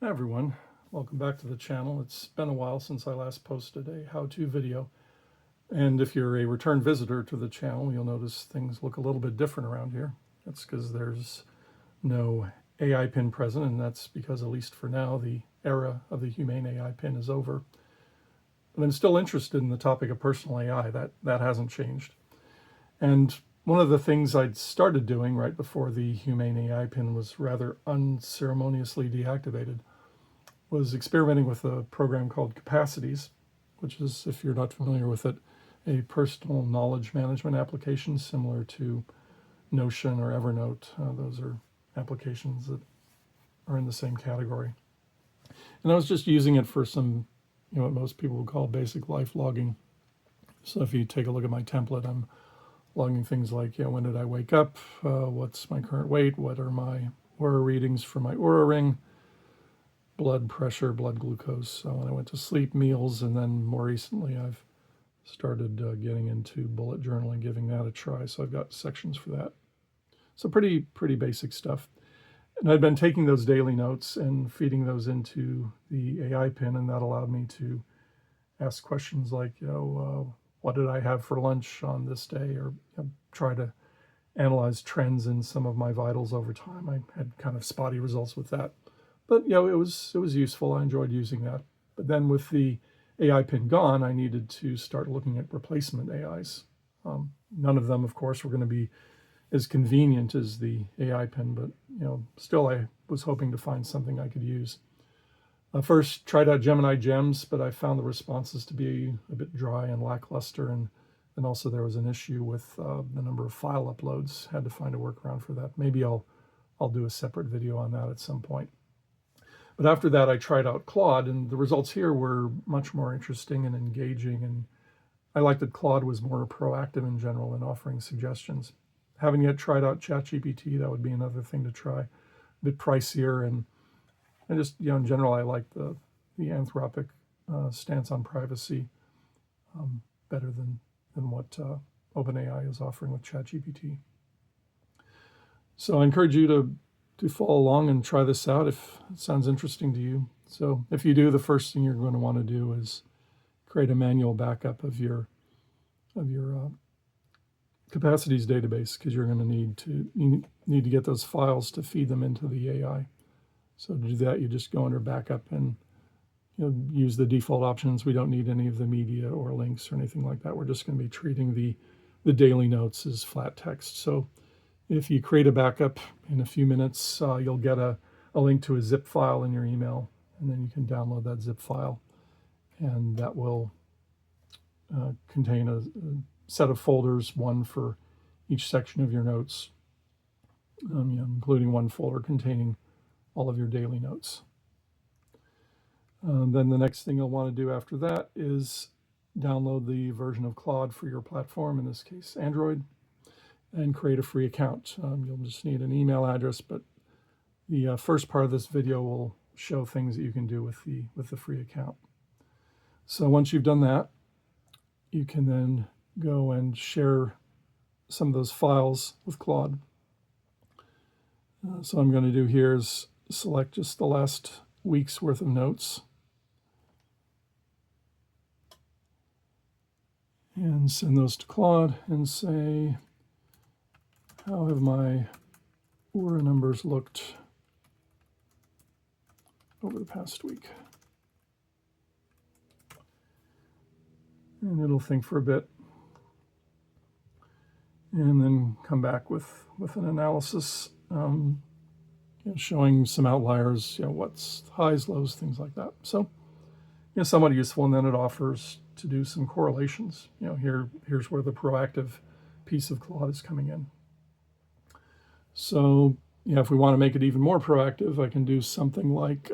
Hi everyone, welcome back to the channel. It's been a while since I last posted a how-to video, and if you're a return visitor to the channel, you'll notice things look a little bit different around here. That's because there's no AI pin present, and that's because, at least for now, the era of the Humane AI pin is over. But I'm still interested in the topic of personal AI. That hasn't changed. And one of the things I'd started doing right before the Humane AI pin was rather unceremoniously deactivated was experimenting with a program called Capacities, which is, if you're not familiar with it, a personal knowledge management application similar to Notion or Evernote. Those are applications that are in the same category. And I was just using it for some, what most people would call basic life logging. So if you take a look at my template, I'm logging things like, when did I wake up? What's my current weight? What are my Oura readings for my Oura ring? Blood pressure, blood glucose, when I went to sleep, meals, and then more recently I've started getting into bullet journaling, giving that a try. So I've got sections for that. So pretty basic stuff. And I'd been taking those daily notes and feeding those into the AI pin, and that allowed me to ask questions like, what did I have for lunch on this day, or try to analyze trends in some of my vitals over time. I had kind of spotty results with that. But it was useful. I enjoyed using that. But then with the AI pin gone, I needed to start looking at replacement AIs. None of them, of course, were going to be as convenient as the AI pin, but still I was hoping to find something I could use. I first tried out Gemini Gems, but I found the responses to be a bit dry and lackluster, and also there was an issue with the number of file uploads. Had to find a workaround for that. Maybe I'll do a separate video on that at some point. But after that, I tried out Claude, and the results here were much more interesting and engaging. And I liked that Claude was more proactive in general in offering suggestions. Haven't yet tried out ChatGPT. That would be another thing to try. A bit pricier, and just, in general, I like the Anthropic stance on privacy better than what OpenAI is offering with ChatGPT. So I encourage you to follow along and try this out if it sounds interesting to you. So if you do, the first thing you're going to want to do is create a manual backup of your Capacities database, because you're going to need to get those files to feed them into the AI. So to do that, you just go under backup and use the default options. We don't need any of the media or links or anything like that. We're just going to be treating the daily notes as flat text. So if you create a backup in a few minutes, you'll get a link to a zip file in your email, and then you can download that zip file, and that will contain a set of folders, one for each section of your notes, including one folder containing all of your daily notes. Then the next thing you'll want to do after that is download the version of Claude for your platform, in this case Android, and create a free account. You'll just need an email address, but the first part of this video will show things that you can do with the free account. So once you've done that, you can then go and share some of those files with Claude. So what I'm going to do here is select just the last week's worth of notes and send those to Claude and say, how have my Oura numbers looked over the past week? And it'll think for a bit, and then come back with an analysis, showing some outliers, what's highs, lows, things like that. So, somewhat useful. And then it offers to do some correlations. Here's where the proactive piece of Claude is coming in. So, if we want to make it even more proactive, I can do something like,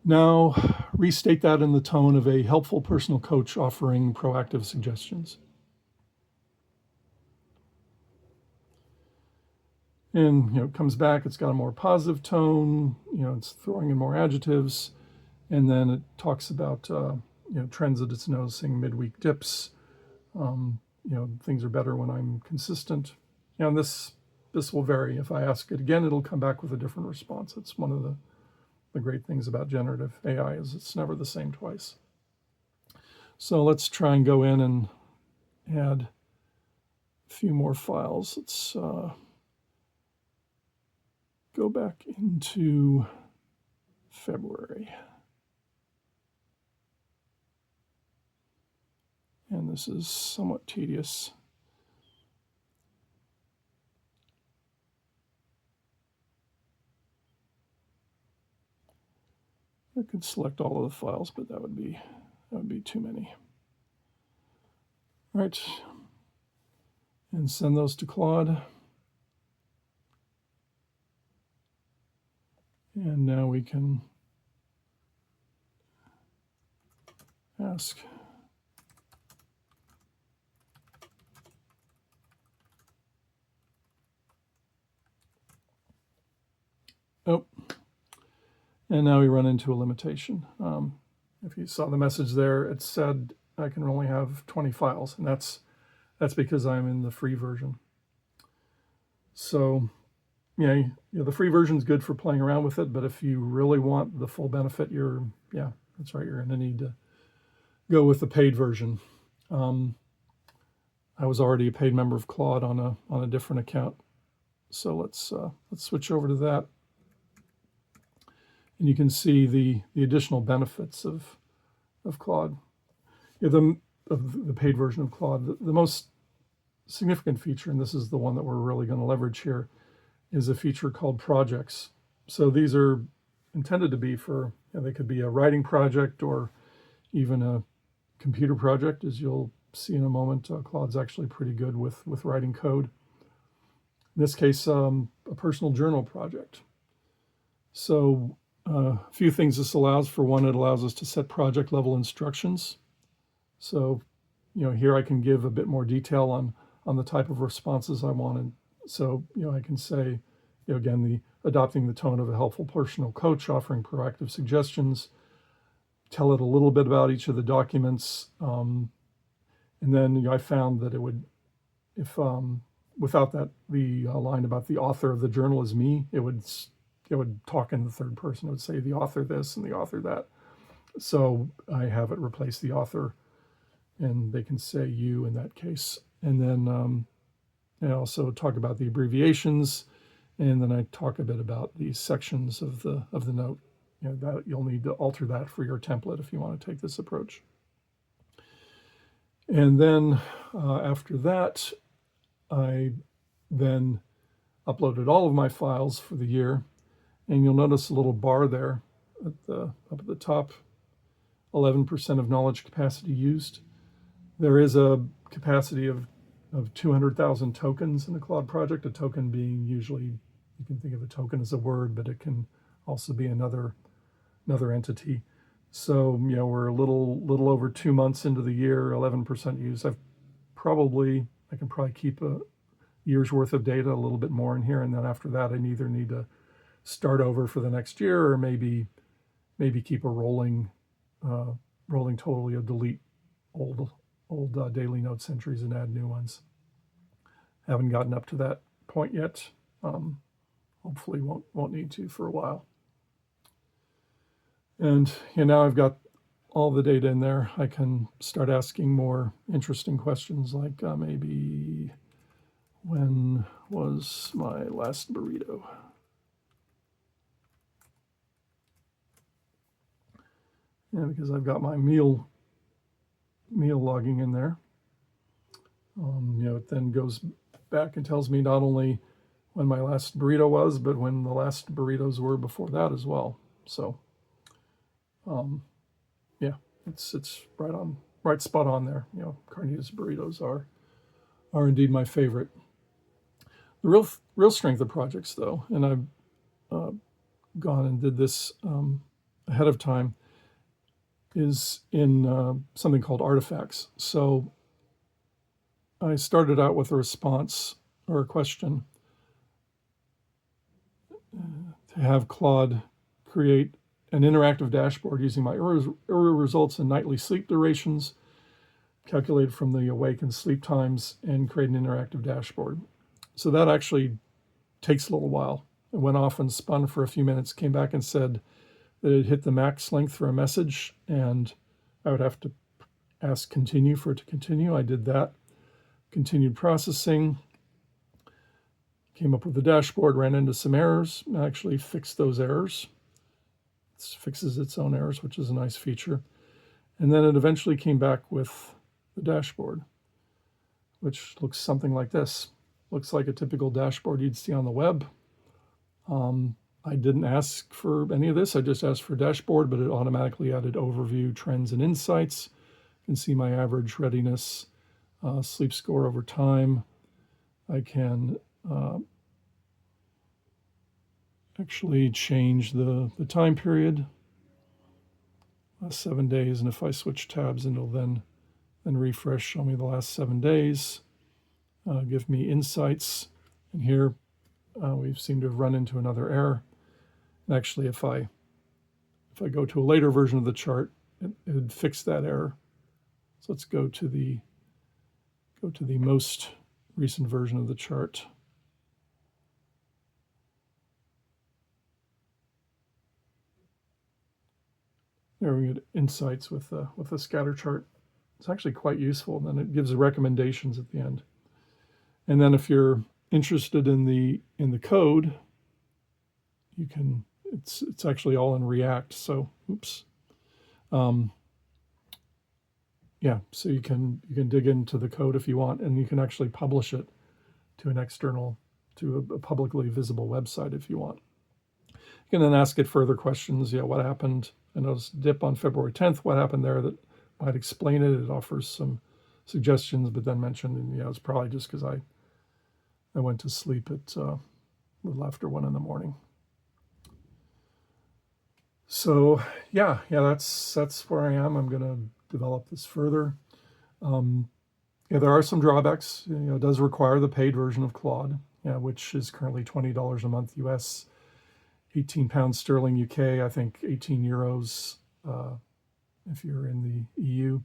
now restate that in the tone of a helpful personal coach offering proactive suggestions. And, it comes back, it's got a more positive tone, it's throwing in more adjectives, and then it talks about, trends that it's noticing, midweek dips, things are better when I'm consistent. And this this will vary. If I ask it again, it'll come back with a different response. It's one of the great things about generative AI is it's never the same twice. So let's try and go in and add a few more files. Let's go back into February. And this is somewhat tedious. I could select all of the files, but that would be too many. All right, and send those to Claude. And now we can ask and now we run into a limitation. If you saw the message there, it said I can only have 20 files, and that's because I'm in the free version. So, yeah, the free version is good for playing around with it, but if you really want the full benefit, that's right, you're going to need to go with the paid version. I was already a paid member of Claude on a different account, so let's switch over to that. And you can see the additional benefits of Claude, of the paid version of Claude. The most significant feature, and this is the one that we're really going to leverage here, is a feature called projects. So these are intended to be for, they could be a writing project or even a computer project. As you'll see in a moment, Claude's actually pretty good with writing code. In this case, a personal journal project. So a few things this allows. For one, it allows us to set project level instructions. So, here I can give a bit more detail on the type of responses I wanted. So, I can say, again, adopting the tone of a helpful personal coach, offering proactive suggestions, tell it a little bit about each of the documents. And then I found that it would, if without that, the line about the author of the journal is me, it would talk in the third person. It would say the author this and the author that. So I have it replace the author, and they can say you in that case. And then I also talk about the abbreviations, and then I talk a bit about the sections of the note. That you'll need to alter that for your template if you want to take this approach. And then after that, I then uploaded all of my files for the year. And you'll notice a little bar there up at the top, 11% of knowledge capacity used. There is a capacity of 200,000 tokens in the Claude project, a token being usually, you can think of a token as a word, but it can also be another entity. So, we're a little over 2 months into the year, 11% used. I can probably keep a year's worth of data, a little bit more in here, and then after that, I either need to start over for the next year, or maybe keep a rolling total. Delete old daily notes entries and add new ones. Haven't gotten up to that point yet. Hopefully won't need to for a while. And now I've got all the data in there. I can start asking more interesting questions like maybe, when was my last burrito? Because I've got my meal logging in there. It then goes back and tells me not only when my last burrito was, but when the last burritos were before that as well. So, it's right spot on there. Carnita's burritos are indeed my favorite. The real strength of projects, though, and I've gone and did this ahead of time, is in something called artifacts. So I started out with a response or a question to have Claude create an interactive dashboard using my error results and nightly sleep durations, calculated from the awake and sleep times, and create an interactive dashboard. So that actually takes a little while. It went off and spun for a few minutes, came back and said that it hit the max length for a message, and I would have to ask continue for it to continue. I did that, continued processing, came up with the dashboard, ran into some errors, actually fixed those errors. It fixes its own errors, which is a nice feature. And then it eventually came back with the dashboard, which looks something like this. Looks like a typical dashboard you'd see on the web. I didn't ask for any of this. I just asked for dashboard, but it automatically added overview, trends, and insights. You can see my average readiness, sleep score over time. I can actually change the time period, 7 days, and if I switch tabs, it'll then refresh, show me the last 7 days, give me insights. And here we seem to have run into another error. And actually, if I go to a later version of the chart, it would fix that error. So let's go to the most recent version of the chart. There we get insights with the scatter chart. It's actually quite useful. And then it gives recommendations at the end. And then if you're interested in the code, you can. It's actually all in React. So oops. Yeah, so you can dig into the code if you want, and you can actually publish it to a publicly visible website if you want. You can then ask it further questions. Yeah, what happened? I noticed dip on February 10th. What happened there that might explain it? It offers some suggestions, but then mentioned, and yeah, it's probably just because I went to sleep at a little after 1 in the morning. So yeah, that's where I am. I'm going to develop this further. Yeah, there are some drawbacks. It does require the paid version of Claude, which is currently $20 a month US, 18 pounds sterling UK, I think 18 euros if you're in the EU.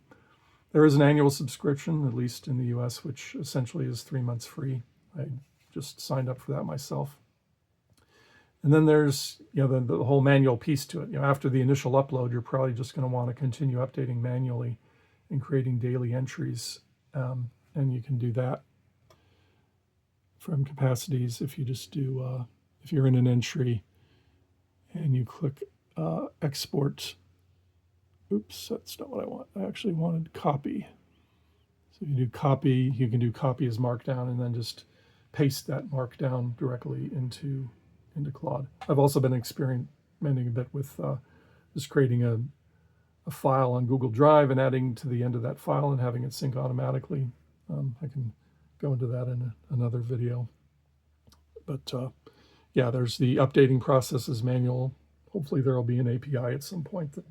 There is an annual subscription, at least in the US, which essentially is 3 months free. I just signed up for that myself. And then there's the whole manual piece to it. After the initial upload, you're probably just going to want to continue updating manually and creating daily entries. And you can do that from Capacities if you just do, if you're in an entry and you click export. Oops, that's not what I want. I actually wanted copy. So if you do copy, you can do copy as markdown and then just paste that markdown directly into Claude. I've also been experimenting a bit with just creating a file on Google Drive and adding to the end of that file and having it sync automatically. I can go into that in another video. But yeah, there's the updating process is manual. Hopefully there will be an API at some point that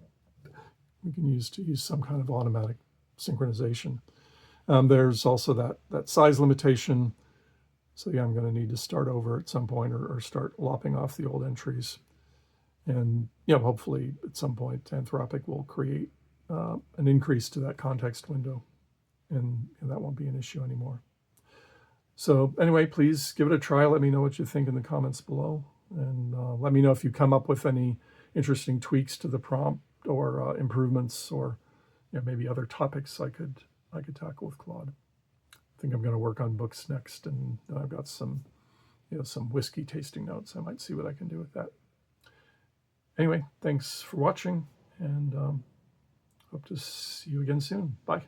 we can use to use some kind of automatic synchronization. There's also that size limitation. So yeah, I'm going to need to start over at some point or start lopping off the old entries. And hopefully at some point Anthropic will create an increase to that context window, and that won't be an issue anymore. So anyway, please give it a try. Let me know what you think in the comments below, and let me know if you come up with any interesting tweaks to the prompt or improvements, or maybe other topics I could tackle with Claude. I think I'm going to work on books next, and then I've got some whiskey tasting notes. I might see what I can do with that. Anyway, thanks for watching, and hope to see you again soon. Bye.